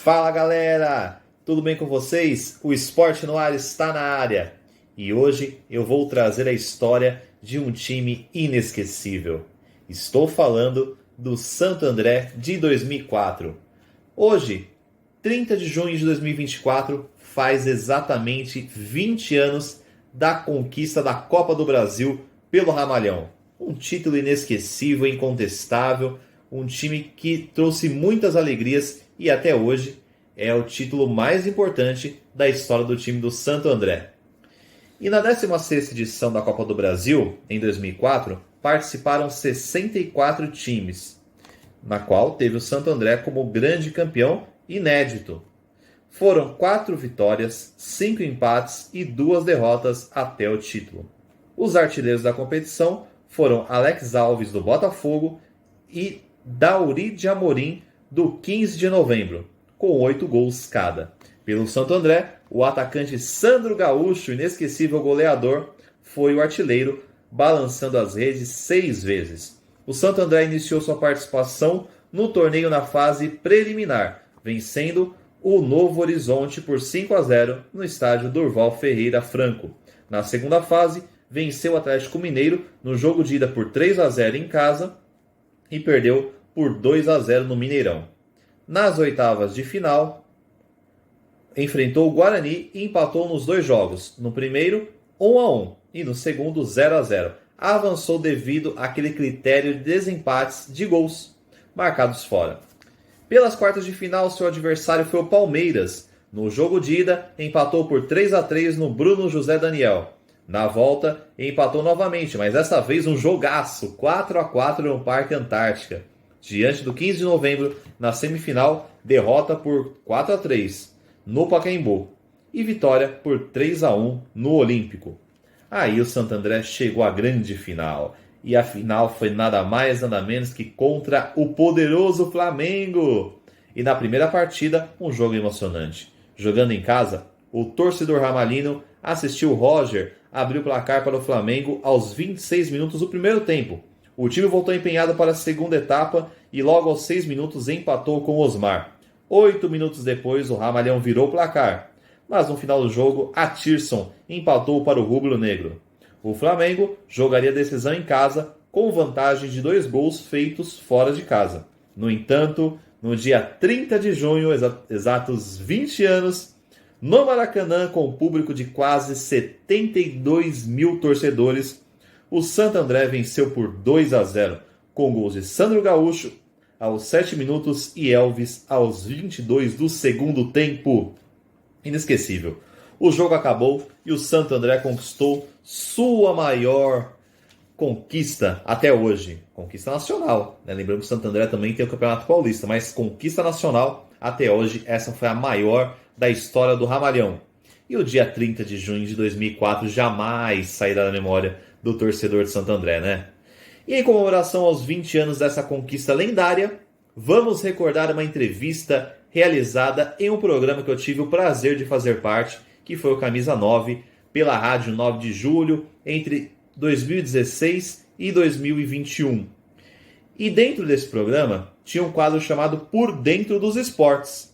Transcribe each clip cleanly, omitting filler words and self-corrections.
Fala galera, tudo bem com vocês? O Esporte no Ar está na área e hoje eu vou trazer a história de um time inesquecível. Estou falando do Santo André de 2004. Hoje, 30 de junho de 2024, faz exatamente 20 anos da conquista da Copa do Brasil pelo Ramalhão. Um título inesquecível, incontestável, um time que trouxe muitas alegrias e até hoje é o título mais importante da história do time do Santo André. E na 16ª edição da Copa do Brasil, em 2004, participaram 64 times, na qual teve o Santo André como grande campeão inédito. Foram 4 vitórias, 5 empates e 2 derrotas até o título. Os artilheiros da competição foram Alex Alves, do Botafogo, e Dauri de Amorim, do 15 de novembro, com 8 gols cada. Pelo Santo André, o atacante Sandro Gaúcho, inesquecível goleador, foi o artilheiro, balançando as redes 6 vezes. O Santo André iniciou sua participação no torneio na fase preliminar, vencendo o Novo Horizonte por 5-0 no estádio Durval Ferreira Franco. Na segunda fase, venceu o Atlético Mineiro no jogo de ida por 3-0 em casa e perdeu por 2-0 no Mineirão. Nas oitavas de final, enfrentou o Guarani e empatou nos 2 jogos. No primeiro, 1-1 e no segundo, 0-0. Avançou devido àquele critério de desempates de gols marcados fora. Pelas quartas de final, seu adversário foi o Palmeiras. No jogo de ida, empatou por 3-3 no Bruno José Daniel. Na volta, empatou novamente, mas dessa vez um jogaço, 4-4 no Parque Antártica. Diante do 15 de novembro, na semifinal, derrota por 4-3 no Pacaembu e vitória por 3-1 no Olímpico. Aí o Santo André chegou à grande final. E a final foi nada mais nada menos que contra o poderoso Flamengo. E na primeira partida, um jogo emocionante. Jogando em casa, o torcedor ramalhino assistiu Roger abrir o placar para o Flamengo aos 26 minutos do primeiro tempo. O time voltou empenhado para a segunda etapa e logo aos 6 minutos empatou com Osmar. 8 minutos depois, o Ramalhão virou o placar. Mas no final do jogo, a Tirson empatou para o rubro-negro. O Flamengo jogaria a decisão em casa com vantagem de 2 gols feitos fora de casa. No entanto, no dia 30 de junho, exatos 20 anos, no Maracanã, com um público de quase 72 mil torcedores, o Santo André venceu por 2-0, com gols de Sandro Gaúcho aos 7 minutos e Elvis aos 22 do segundo tempo. Inesquecível. O jogo acabou e o Santo André conquistou sua maior conquista até hoje. Conquista nacional, né? Lembrando que o Santo André também tem o Campeonato Paulista, mas conquista nacional até hoje, essa foi a maior da história do Ramalhão. E o dia 30 de junho de 2004 jamais sairá da memória do torcedor de Santo André, né? E em comemoração aos 20 anos dessa conquista lendária, vamos recordar uma entrevista realizada em um programa que eu tive o prazer de fazer parte, que foi o Camisa 9, pela Rádio 9 de Julho, entre 2016 e 2021. E dentro desse programa, tinha um quadro chamado Por Dentro dos Esportes.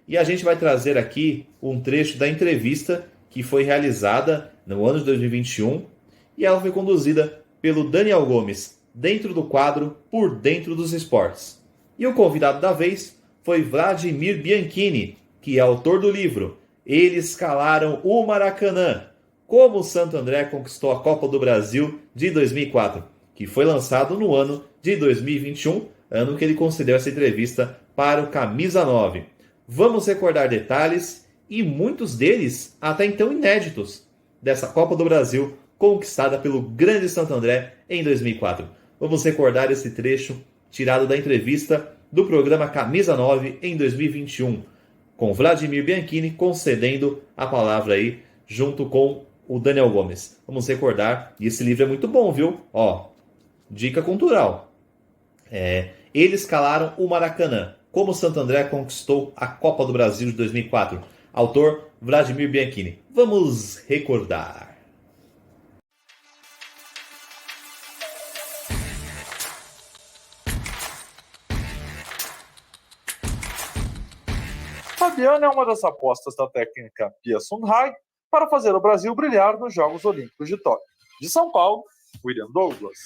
E a gente vai trazer aqui um trecho da entrevista que foi realizada no ano de 2021 e ela foi conduzida pelo Daniel Gomes, dentro do quadro Por Dentro dos Esportes. E o convidado da vez foi Vladimir Bianchini, que é autor do livro Eles Calaram o Maracanã, como o Santo André conquistou a Copa do Brasil de 2004, que foi lançado no ano de 2021, ano que ele concedeu essa entrevista para o Camisa 9. Vamos recordar detalhes e muitos deles até então inéditos dessa Copa do Brasil conquistada pelo grande Santo André em 2004. Vamos recordar esse trecho tirado da entrevista do programa Camisa 9 em 2021, com Vladimir Bianchini concedendo a palavra aí junto com o Daniel Gomes. Vamos recordar, e esse livro é muito bom, viu? Ó, dica cultural. Eles Calaram o Maracanã, como o Santo André conquistou a Copa do Brasil de 2004. Autor Vladimir Bianchini. Vamos recordar. Fabiana é uma das apostas da técnica Pia Sundhage para fazer o Brasil brilhar nos Jogos Olímpicos de Tóquio. De São Paulo, William Douglas.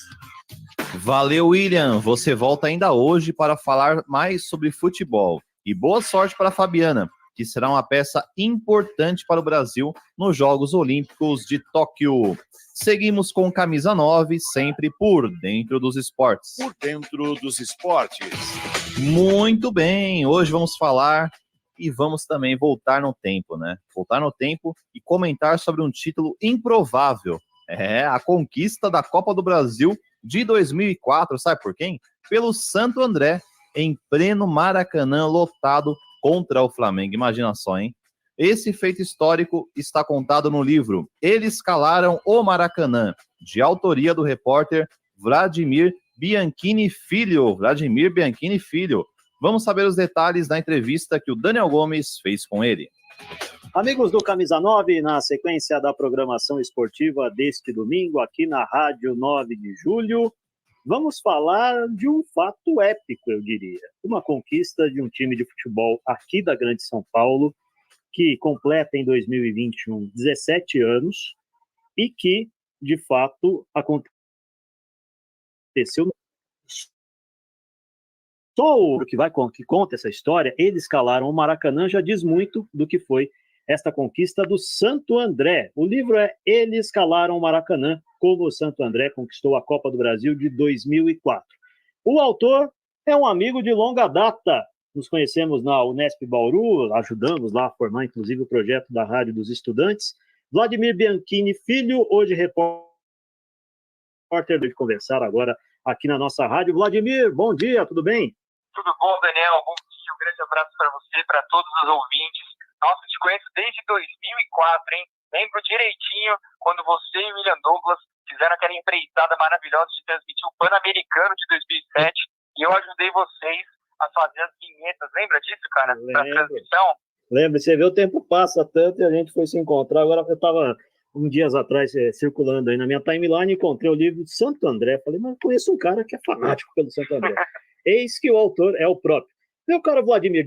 Valeu, William. Você volta ainda hoje para falar mais sobre futebol. E boa sorte para a Fabiana, que será uma peça importante para o Brasil nos Jogos Olímpicos de Tóquio. Seguimos com Camisa 9, sempre por dentro dos esportes. Por dentro dos esportes. Muito bem, hoje vamos falar e vamos também voltar no tempo, né? Voltar no tempo e comentar sobre um título improvável. A conquista da Copa do Brasil de 2004, sabe por quem? Pelo Santo André, em pleno Maracanã lotado contra o Flamengo. Imagina só, hein? Esse feito histórico está contado no livro Eles Calaram o Maracanã, de autoria do repórter Vladimir Bianchini Filho. Vladimir Bianchini Filho. Vamos saber os detalhes da entrevista que o Daniel Gomes fez com ele. Amigos do Camisa 9, na sequência da programação esportiva deste domingo, aqui na Rádio 9 de Julho, vamos falar de um fato épico, eu diria. Uma conquista de um time de futebol aqui da Grande São Paulo, que completa em 2021 17 anos e que, de fato, aconteceu. Só o que conta essa história, eles calaram o Maracanã, já diz muito do que foi esta conquista do Santo André. O livro é Eles Calaram o Maracanã, como o Santo André conquistou a Copa do Brasil de 2004. O autor é um amigo de longa data. Nos conhecemos na Unesp Bauru, ajudamos lá a formar, inclusive, o projeto da Rádio dos Estudantes. Vladimir Bianchini Filho, hoje repórter de conversar agora aqui na nossa rádio. Vladimir, bom dia, tudo bem? Tudo bom, Daniel? Bom dia, um grande abraço para você e para todos os ouvintes. Nossa, te conheço desde 2004, hein? Lembro direitinho quando você e o William Douglas fizeram aquela empreitada maravilhosa de transmitir o Pan-Americano de 2007 e eu ajudei vocês a fazer as vinhetas. Lembra disso, cara? Da transmissão? Lembro. Você vê, o tempo passa tanto e a gente foi se encontrar. Agora eu estava dias atrás circulando aí na minha timeline e encontrei o livro de Santo André. Falei, mas eu conheço um cara que é fanático pelo Santo André. Eis que o autor é o próprio. Meu caro Vladimir,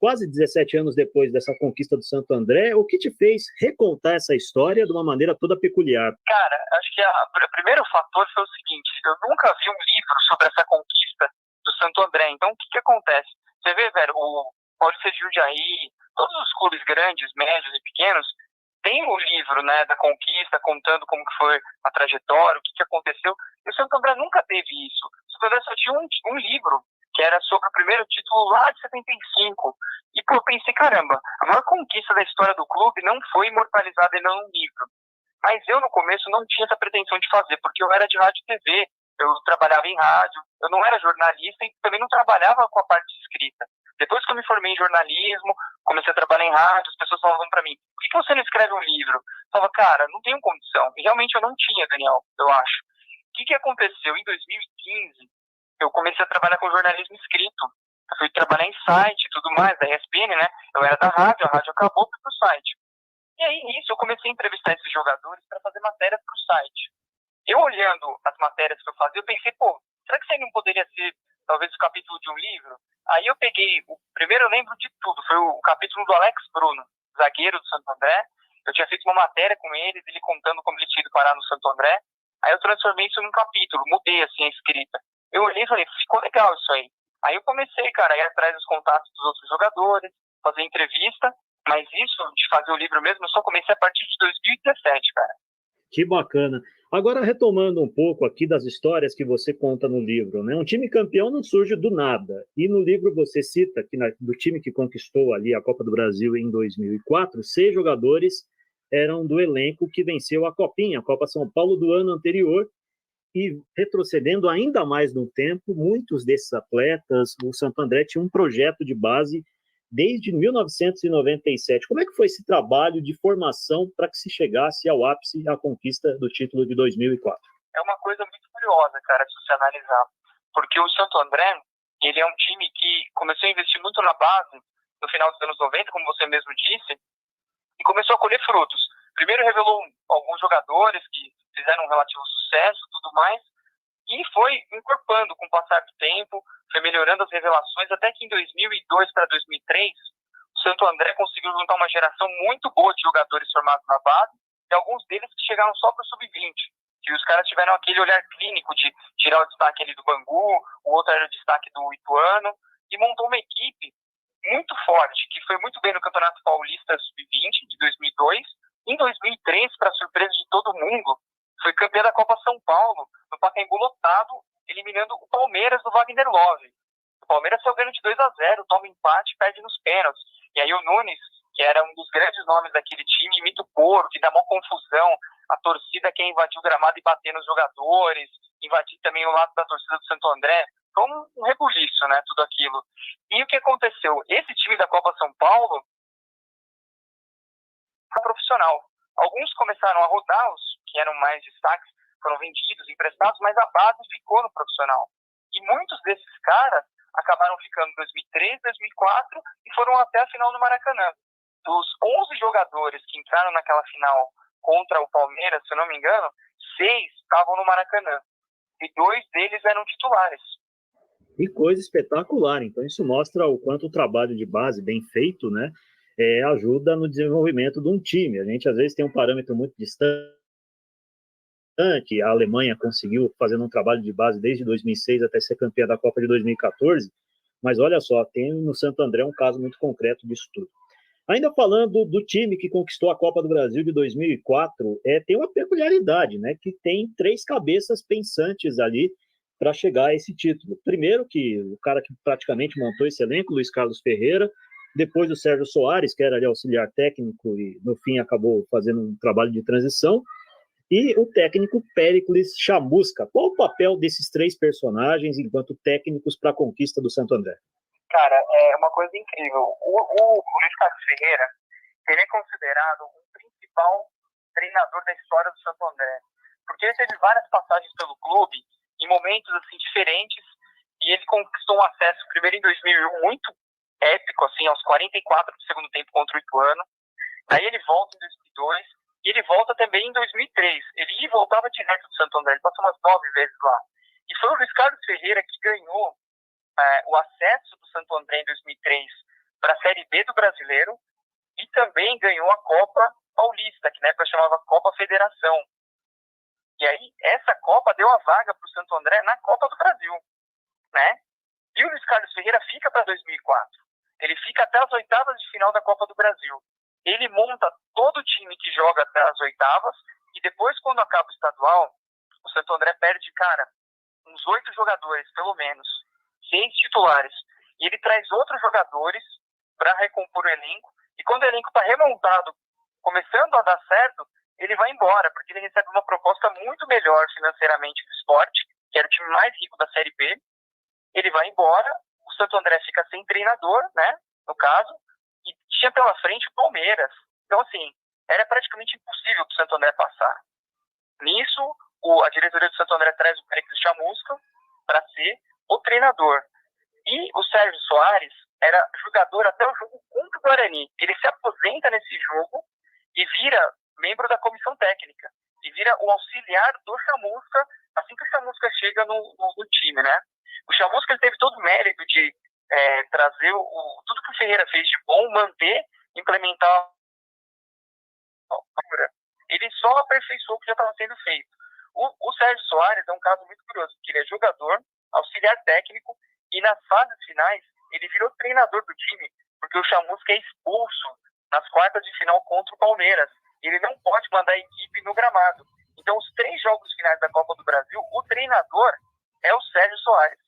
quase 17 anos depois dessa conquista do Santo André, o que te fez recontar essa história de uma maneira toda peculiar? Cara, acho que o primeiro fator foi o seguinte, eu nunca vi um livro sobre essa conquista do Santo André. Então, o que acontece? Você vê, velho, o Paulista de Jundiaí, todos os clubes grandes, médios e pequenos, tem o livro, né, da conquista, contando como que foi a trajetória, o que aconteceu. E o Santo André nunca teve isso. O Santo André só tinha um livro, que era sobre o primeiro título lá de 75. E, pô, eu pensei, caramba, a maior conquista da história do clube não foi imortalizada em nenhum livro. Mas eu, no começo, não tinha essa pretensão de fazer, porque eu era de rádio e TV, eu trabalhava em rádio, eu não era jornalista e também não trabalhava com a parte de escrita. Depois que eu me formei em jornalismo, comecei a trabalhar em rádio, as pessoas falavam pra mim, por que você não escreve um livro? Eu falava, cara, não tenho condição. E realmente eu não tinha, Daniel, eu acho. O que aconteceu? Em 2015, eu comecei a trabalhar com jornalismo escrito. Eu fui trabalhar em site e tudo mais, da ESPN, né? Eu era da rádio, a rádio acabou, fui pro site. E aí, nisso, eu comecei a entrevistar esses jogadores para fazer matérias pro site. Eu olhando as matérias que eu fazia, eu pensei, pô, será que isso aí não poderia ser, talvez, o capítulo de um livro? Aí eu peguei, o primeiro eu lembro de tudo, foi o capítulo do Alex Bruno, zagueiro do Santo André. Eu tinha feito uma matéria com ele contando como ele tinha ido parar no Santo André. Aí eu transformei isso num capítulo, mudei assim a escrita. Eu olhei e falei, ficou legal isso aí. Aí eu comecei, cara, a ir atrás dos contatos dos outros jogadores, fazer entrevista, mas isso de fazer o livro mesmo, eu só comecei a partir de 2017, cara. Que bacana. Agora, retomando um pouco aqui das histórias que você conta no livro, né? Um time campeão não surge do nada. E no livro você cita que do time que conquistou ali a Copa do Brasil em 2004, 6 jogadores eram do elenco que venceu a Copinha, a Copa São Paulo do ano anterior. E retrocedendo ainda mais no tempo, muitos desses atletas, o Santo André tinha um projeto de base desde 1997. Como é que foi esse trabalho de formação para que se chegasse ao ápice à conquista do título de 2004? É uma coisa muito curiosa, cara, de se analisar. Porque o Santo André, ele é um time que começou a investir muito na base no final dos anos 90, como você mesmo disse, e começou a colher frutos. Primeiro revelou alguns jogadores que fizeram um relativo sucesso e tudo mais, e foi encorpando com o passar do tempo, foi melhorando as revelações, até que em 2002 para 2003, o Santo André conseguiu juntar uma geração muito boa de jogadores formados na base, e alguns deles que chegaram só para o sub-20. Que os caras tiveram aquele olhar clínico de tirar o destaque ali do Bangu, o outro era o destaque do Ituano, e montou uma equipe muito forte, que foi muito bem no Campeonato Paulista Sub-20 de 2002. Em 2003, para surpresa de todo mundo, foi campeã da Copa São Paulo, no Pacaembu lotado, eliminando o Palmeiras do Wagner Love. O Palmeiras saiu ganhando de 2-0, toma empate, perde nos pênaltis. E aí o Nunes, que era um dos grandes nomes daquele time, imita o Porro, que dá uma confusão. A torcida quer invadir o gramado e bater nos jogadores, invadir também o lado da torcida do Santo André. Foi um rebuliço, né, tudo aquilo. E o que aconteceu? Esse time da Copa São Paulo foi profissional. Alguns começaram a rodar, os que eram mais destaques foram vendidos, emprestados, mas a base ficou no profissional. E muitos desses caras acabaram ficando em 2003, 2004 e foram até a final do Maracanã. Dos 11 jogadores que entraram naquela final contra o Palmeiras, se eu não me engano, 6 estavam no Maracanã. E 2 deles eram titulares. Que coisa espetacular. Então, isso mostra o quanto o trabalho de base bem feito, né, ajuda no desenvolvimento de um time. A gente, às vezes, tem um parâmetro muito distante. A Alemanha conseguiu fazendo um trabalho de base desde 2006 até ser campeã da Copa de 2014. Mas, olha só, tem no Santo André um caso muito concreto disso tudo. Ainda falando do time que conquistou a Copa do Brasil de 2004, tem uma peculiaridade, né, que tem 3 cabeças pensantes ali para chegar a esse título. Primeiro, que o cara que praticamente montou esse elenco, Luiz Carlos Ferreira, depois o Sérgio Soares, que era ali auxiliar técnico e no fim acabou fazendo um trabalho de transição, e o técnico Péricles Chamusca. Qual o papel desses 3 personagens enquanto técnicos para a conquista do Santo André? Cara, é uma coisa incrível. O Luiz Carlos Ferreira, ele é considerado o principal treinador da história do Santo André, porque ele teve várias passagens pelo clube, em momentos assim diferentes, e ele conquistou um acesso primeiro em 2001, muito épico, assim, aos 44 do segundo tempo contra o Ituano. Aí ele volta em 2002, e ele volta também em 2003. Ele ia e voltava direto do Santo André, ele passou umas 9 vezes lá. E foi o Luiz Carlos Ferreira que ganhou o acesso do Santo André em 2003 para a Série B do Brasileiro e também ganhou a Copa Paulista, que na época chamava Copa Federação. E aí, essa Copa deu a vaga para o Santo André na Copa do Brasil, né? E o Luiz Carlos Ferreira fica para 2004. Ele fica até as oitavas de final da Copa do Brasil. Ele monta todo o time que joga até as oitavas e depois, quando acaba o estadual, o Santo André perde, cara, uns 8 jogadores, pelo menos, 6 titulares. E ele traz outros jogadores para recompor o elenco. E quando o elenco está remontado, começando a dar certo, ele vai embora, porque ele recebe uma proposta muito melhor financeiramente do Sport, que era o time mais rico da Série B. Ele vai embora, o Santo André fica sem treinador, né, no caso, e tinha pela frente o Palmeiras. Então, assim, era praticamente impossível para o Santo André passar. Nisso, a diretoria do Santo André traz o Péricles Chamusca para ser o treinador. E o Sérgio Soares era jogador até o jogo contra o Guarani. Ele se aposenta nesse jogo e vira membro da comissão técnica. E vira o auxiliar do Chamusca assim que o Chamusca chega no time, né? O Chamusca ele teve todo o mérito de trazer tudo que o Ferreira fez de bom, manter, implementar. Ele só aperfeiçoou o que já estava sendo feito. O Sérgio Soares é um caso muito curioso, porque ele é jogador, auxiliar técnico, e nas fases finais ele virou treinador do time, porque o Chamusca é expulso nas quartas de final contra o Palmeiras. Ele não pode mandar a equipe no gramado. Então, os 3 jogos finais da Copa do Brasil, o treinador é o Sérgio Soares.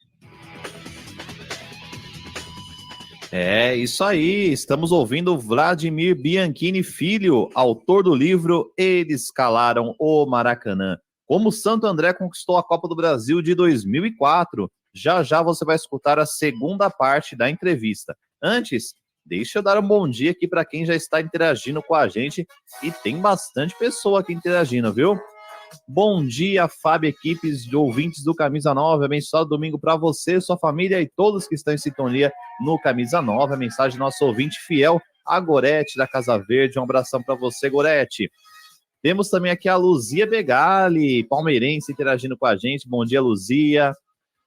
É isso aí, estamos ouvindo Vladimir Bianchini Filho, autor do livro Eles Calaram o Maracanã. Como o Santo André conquistou a Copa do Brasil de 2004. Já já você vai escutar a segunda parte da entrevista. Antes, deixa eu dar um bom dia aqui para quem já está interagindo com a gente, e tem bastante pessoa aqui interagindo, viu? Bom dia, Fábio, equipes de ouvintes do Camisa 9, abençoado domingo para você, sua família e todos que estão em sintonia no Camisa 9, a mensagem do nosso ouvinte fiel, a Gorete da Casa Verde, um abração para você, Gorete. Temos também aqui a Luzia Begali, palmeirense, interagindo com a gente, bom dia, Luzia.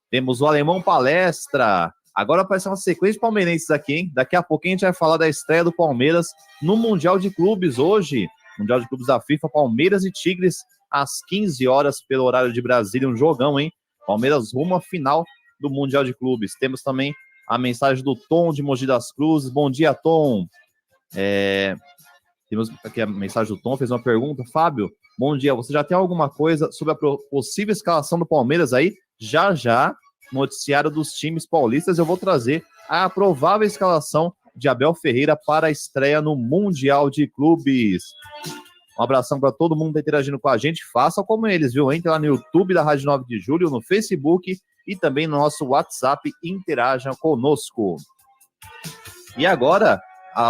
Temos o Alemão Palestra, Agora aparece uma sequência de palmeirenses aqui, hein? Daqui a pouquinho a gente vai falar da estreia do Palmeiras no Mundial de Clubes hoje. Mundial de Clubes da FIFA, Palmeiras e Tigres, às 15 horas, pelo horário de Brasília. Um jogão, hein? Palmeiras rumo à final do Mundial de Clubes. Temos também a mensagem do Tom de Mogi das Cruzes. Bom dia, Tom. Temos aqui a mensagem do Tom, fez uma pergunta. Fábio, bom dia. Você já tem alguma coisa sobre a possível escalação do Palmeiras aí? Já, noticiário dos times paulistas, eu vou trazer a provável escalação de Abel Ferreira para a estreia no Mundial de Clubes. Um abração para todo mundo que está interagindo com a gente. Faça como eles, viu? Entre lá no YouTube da Rádio 9 de Julho, no Facebook e também no nosso WhatsApp. Interajam conosco. E agora,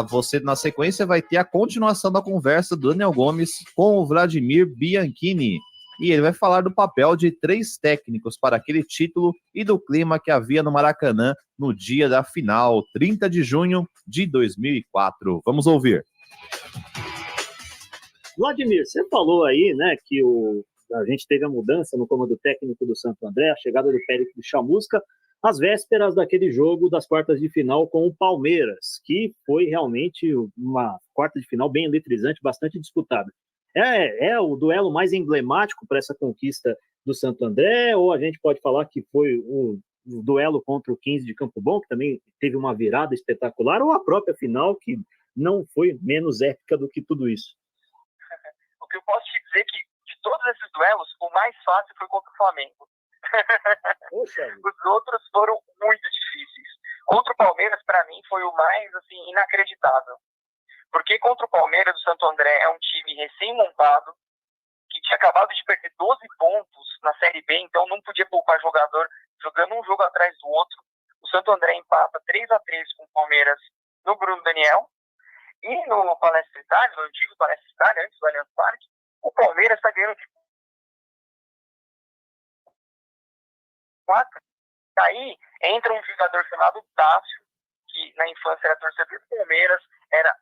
você na sequência vai ter a continuação da conversa do Daniel Gomes com o Vladimir Bianchini. E ele vai falar do papel de 3 técnicos para aquele título e do clima que havia no Maracanã no dia da final, 30 de junho de 2004. Vamos ouvir. Vladimir, você falou aí, né, que a gente teve a mudança no comando técnico do Santo André, a chegada do Pérez Chamusca, às vésperas daquele jogo das quartas de final com o Palmeiras, que foi realmente uma quarta de final bem eletrizante, bastante disputada. É o duelo mais emblemático para essa conquista do Santo André, ou a gente pode falar que foi o duelo contra o 15 de Campo Bom, que também teve uma virada espetacular, ou a própria final, que não foi menos épica do que tudo isso? O que eu posso te dizer é que, de todos esses duelos, o mais fácil foi contra o Flamengo. Poxa. Os outros foram muito difíceis. Contra o Palmeiras, para mim, foi o mais assim, inacreditável. Porque contra o Palmeiras, o Santo André é um time recém-montado, que tinha acabado de perder 12 pontos na Série B, então não podia poupar jogador, jogando um jogo atrás do outro. O Santo André empata 3-3 com o Palmeiras no Bruno Daniel. E no Palestra Itália, no antigo Palestra Itália, antes do Allianz Parque, o Palmeiras está ganhando de 4. Daí entra um jogador chamado Tássio, que na infância era torcedor do Palmeiras, era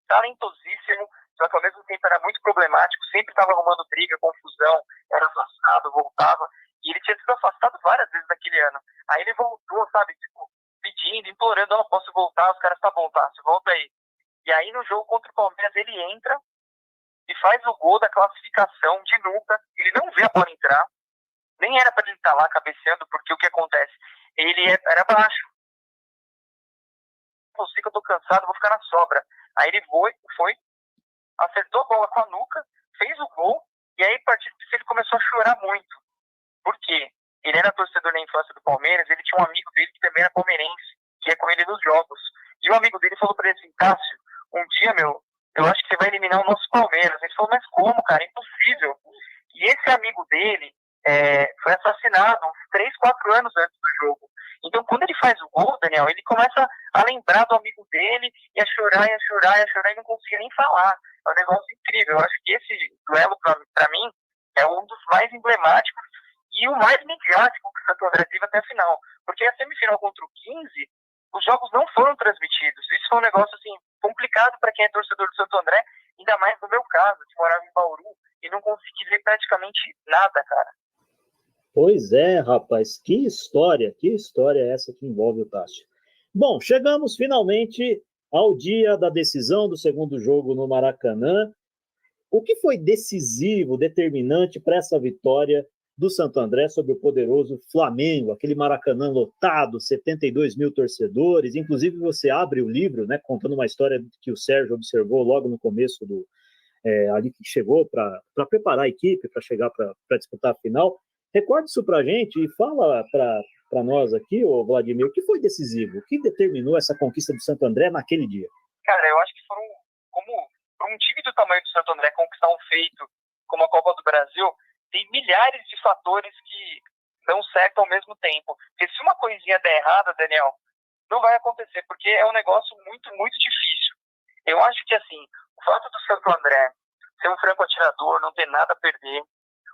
talentosíssimo, só que ao mesmo tempo era muito problemático, sempre estava arrumando briga, confusão, era afastado, voltava, e ele tinha sido afastado várias vezes naquele ano. Aí ele voltou, sabe, tipo, pedindo, implorando, não, posso voltar, os caras, tá bom, Tássio, volta aí. E aí no jogo contra o Palmeiras ele entra e faz o gol da classificação de nuca, ele não vê a bola entrar, nem era para ele estar lá cabeceando, porque o que acontece? Ele era baixo. Eu sei que eu tô cansado, vou ficar na sobra. Aí ele foi, acertou a bola com a nuca, fez o gol, e aí a partir disso ele começou a chorar muito. Por quê? Ele era torcedor na infância do Palmeiras, ele tinha um amigo dele que também era palmeirense, que ia com ele nos jogos. E o amigo dele falou pra ele assim, Cássio, um dia, eu acho que você vai eliminar o nosso Palmeiras. Ele falou, mas como, cara? Impossível. E esse amigo dele foi assassinado uns 3, 4 anos antes do jogo. Então, quando ele faz o gol, Daniel, ele começa a lembrar do amigo dele e a chorar, e não conseguia nem falar. É um negócio incrível. Eu acho que esse duelo, pra mim, é um dos mais emblemáticos e o mais midiático que o Santo André teve até a final. Porque a semifinal contra o 15, os jogos não foram transmitidos. Isso foi um negócio, assim, complicado para quem é torcedor do Santo André, ainda mais no meu caso, que morava em Bauru e não consegui ver praticamente nada, cara. Pois é, rapaz, que história é essa que envolve o Tássio. Bom, chegamos finalmente ao dia da decisão do segundo jogo no Maracanã. O que foi decisivo, determinante para essa vitória do Santo André sobre o poderoso Flamengo, aquele Maracanã lotado, 72 mil torcedores, inclusive você abre o livro, né, contando uma história que o Sérgio observou logo no começo, ali que chegou para preparar a equipe, para chegar para disputar a final. Recorde isso para a gente e fala para nós aqui, ô Vladimir, o que foi decisivo, o que determinou essa conquista do Santo André naquele dia? Cara, eu acho que foram, como para um time do tamanho do Santo André conquistar um feito como a Copa do Brasil, tem milhares de fatores que dão certo ao mesmo tempo. Porque se uma coisinha der errada, Daniel, não vai acontecer, porque é um negócio muito, muito difícil. Eu acho que, assim, o fato do Santo André ser um franco atirador, não ter nada a perder,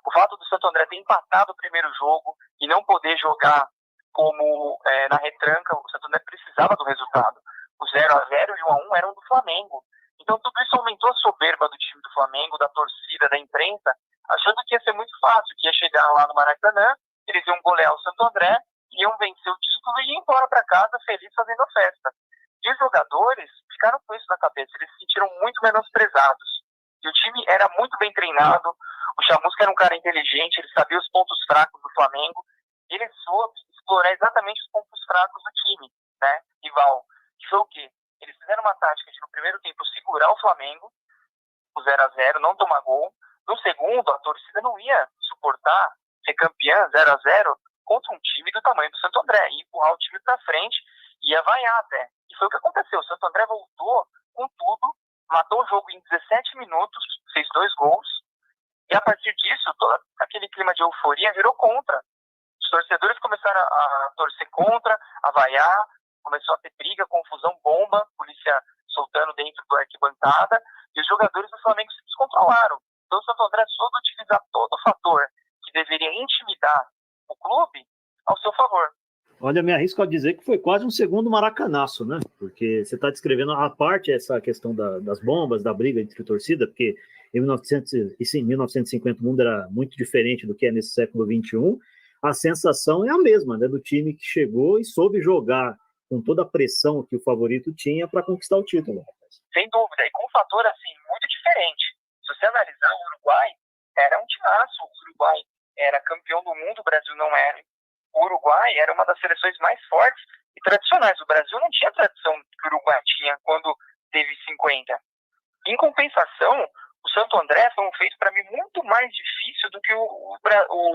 o fato do Santo André ter empatado o primeiro jogo e não poder jogar como na retranca, o Santo André precisava do resultado. O 0-0 e o 1-1 eram do Flamengo. Então tudo isso aumentou a soberba do time do Flamengo, da torcida, da imprensa, achando que ia ser muito fácil, que ia chegar lá no Maracanã, eles iam golear o Santo André iam vencer o título e ir embora para casa feliz fazendo a festa. E os jogadores ficaram com isso na cabeça, eles se sentiram muito menosprezados. E o time era muito bem treinado, o Chamusca era um cara inteligente, ele sabia os pontos fracos do Flamengo, e ele soube explorar exatamente os pontos fracos do time, né, rival. Que foi o quê? Eles fizeram uma tática de, no primeiro tempo, segurar o Flamengo, o 0-0, não tomar gol. No segundo, a torcida não ia suportar ser campeã 0-0 contra um time do tamanho do Santo André, e empurrar o time para frente, ia vaiar até. E foi o que aconteceu. O Santo André voltou com tudo, matou o jogo em 17 minutos, fez 2 gols, e a partir disso, todo aquele clima de euforia virou contra. Os torcedores começaram a torcer contra, a vaiar, começou a ter briga, confusão, bomba, polícia soltando dentro da arquibancada, e os jogadores do Flamengo se descontrolaram. Então o Santo André soube utilizar todo o fator que deveria intimidar o clube ao seu favor. Olha, me arrisco a dizer que foi quase um segundo maracanaço, né? Porque você está descrevendo a parte essa questão das bombas, da briga entre torcida, porque em 1950 o mundo era muito diferente do que é nesse século XXI. A sensação é a mesma, né? Do time que chegou e soube jogar com toda a pressão que o favorito tinha para conquistar o título. Sem dúvida, e com um fator assim, muito diferente. Se você analisar, o Uruguai era um timaço, o Uruguai era campeão do mundo, o Brasil não era. O Uruguai era uma das seleções mais fortes e tradicionais. O Brasil não tinha a tradição que o Uruguai tinha quando teve 50. Em compensação, o Santo André foi um feito, para mim, muito mais difícil do que o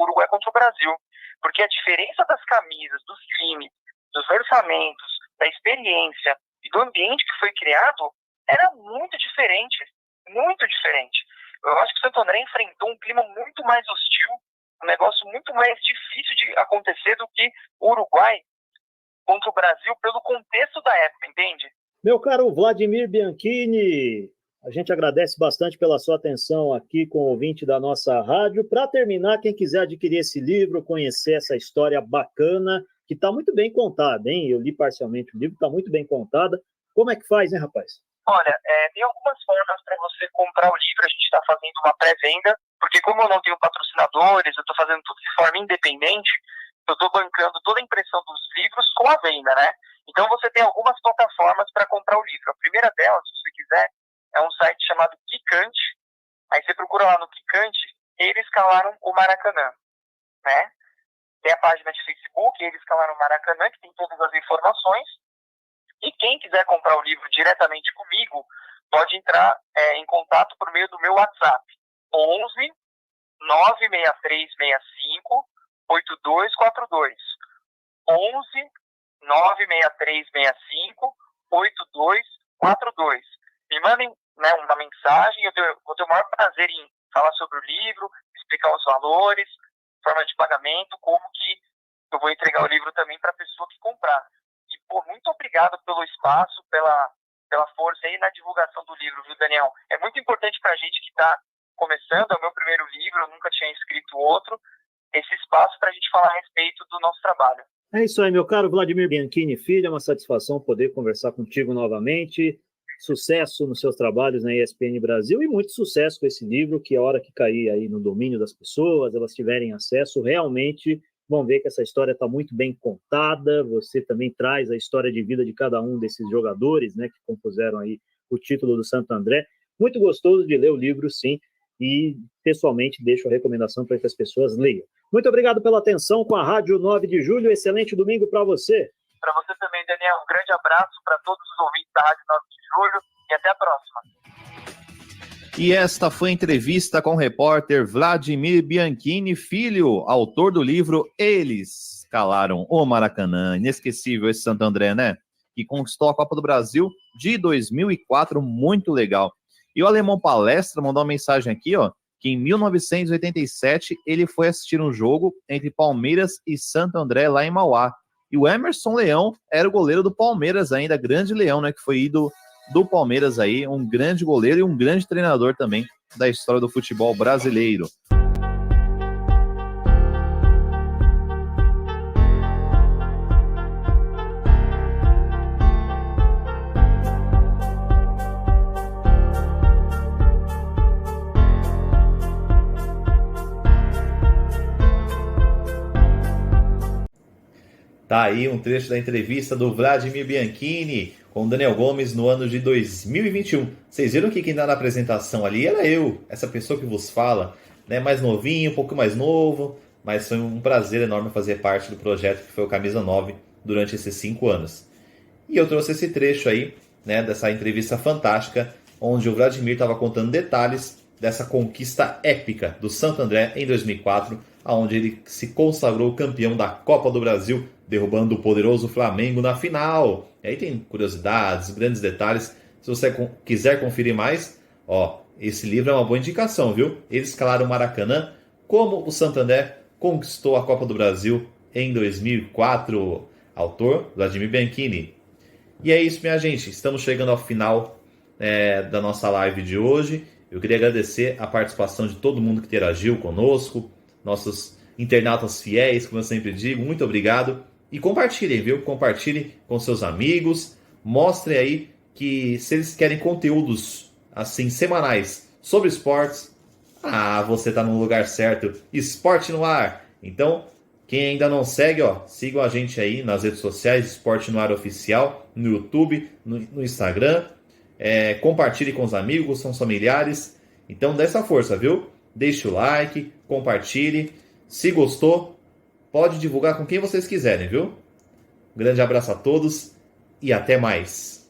Uruguai contra o Brasil. Porque a diferença das camisas, dos times, dos orçamentos, da experiência e do ambiente que foi criado era muito diferente. Muito diferente. Eu acho que o Santo André enfrentou um clima muito mais hostil, um negócio muito mais difícil de acontecer do que o Uruguai contra o Brasil pelo contexto da época, entende? Meu caro Vladimir Bianchini, a gente agradece bastante pela sua atenção aqui com o ouvinte da nossa rádio. Para terminar, quem quiser adquirir esse livro, conhecer essa história bacana, que está muito bem contada, hein? Eu li parcialmente o livro, está muito bem contada. Como é que faz, hein, rapaz? Olha, tem algumas formas para você comprar o livro. A gente está fazendo uma pré-venda, porque como eu não tenho patrocinadores, eu estou fazendo tudo de forma independente, eu estou bancando toda a impressão dos livros com a venda, né? Então você tem algumas plataformas para comprar o livro. A primeira delas, se você quiser, é um site chamado Quicante. Aí você procura lá no Quicante, eles escalaram o Maracanã, né? Tem a página de Facebook, eles escalaram o Maracanã, que tem todas as informações. E quem quiser comprar o livro diretamente comigo, pode entrar em contato por meio do meu WhatsApp. 11 96365 8242. 11 96365 8242. Me mandem, né, uma mensagem, eu vou ter o maior prazer em falar sobre o livro, explicar os valores, forma de pagamento, como que eu vou entregar o livro também para a pessoa que comprar. E, muito obrigado pelo espaço, pela força aí na divulgação do livro, viu, Daniel? É muito importante para a gente que está começando, é o meu primeiro livro, eu nunca tinha escrito outro, esse espaço para a gente falar a respeito do nosso trabalho. É isso aí, meu caro Vladimir Bianchini Filho, é uma satisfação poder conversar contigo novamente. Sucesso nos seus trabalhos na ESPN Brasil e muito sucesso com esse livro, que a hora que cair aí no domínio das pessoas, elas tiverem acesso, realmente vão ver que essa história está muito bem contada. Você também traz a história de vida de cada um desses jogadores, né, que compuseram aí o título do Santo André. Muito gostoso de ler o livro, sim, e pessoalmente deixo a recomendação para que as pessoas leiam. Muito obrigado pela atenção com a Rádio 9 de Julho. Excelente domingo para você. Para você também, Daniel. Um grande abraço para todos os ouvintes da Rádio 9 de Julho e até a próxima. E esta foi a entrevista com o repórter Vladimir Bianchini Filho, autor do livro Eles Calaram o Maracanã. Inesquecível esse Santo André, né? Que conquistou a Copa do Brasil de 2004, muito legal. E o Alemão Palestra mandou uma mensagem aqui, ó, que em 1987 ele foi assistir um jogo entre Palmeiras e Santo André lá em Mauá. E o Emerson Leão era o goleiro do Palmeiras ainda, grande Leão, né, que foi ídolo do Palmeiras aí, um grande goleiro e um grande treinador também da história do futebol brasileiro. Tá aí um trecho da entrevista do Vladimir Bianchini com o Daniel Gomes no ano de 2021. Vocês viram que quem dá na apresentação ali era eu, essa pessoa que vos fala, né? Mais novinho, um pouco mais novo, mas foi um prazer enorme fazer parte do projeto que foi o Camisa 9 durante esses 5 anos. E eu trouxe esse trecho aí, né, dessa entrevista fantástica, onde o Vladimir estava contando detalhes dessa conquista épica do Santo André em 2004, onde ele se consagrou campeão da Copa do Brasil, derrubando o poderoso Flamengo na final. E aí tem curiosidades, grandes detalhes. Se você quiser conferir mais, ó, esse livro é uma boa indicação, viu? Eles escalaram o Maracanã, como o Santo André conquistou a Copa do Brasil em 2004. Autor, Vladimir Bianchini. E é isso, minha gente. Estamos chegando ao final da nossa live de hoje. Eu queria agradecer a participação de todo mundo que interagiu conosco, nossos internautas fiéis, como eu sempre digo. Muito obrigado. E compartilhem, viu? Compartilhem com seus amigos. Mostrem aí que se eles querem conteúdos assim semanais sobre esportes, você está no lugar certo. Esporte no Ar. Então, quem ainda não segue, sigam a gente aí nas redes sociais, Esporte no Ar Oficial, no YouTube, no Instagram. Compartilhe com os amigos, com os familiares. Então, dê essa força, viu? Deixe o like, compartilhe. Se gostou, pode divulgar com quem vocês quiserem, viu? Um grande abraço a todos e até mais.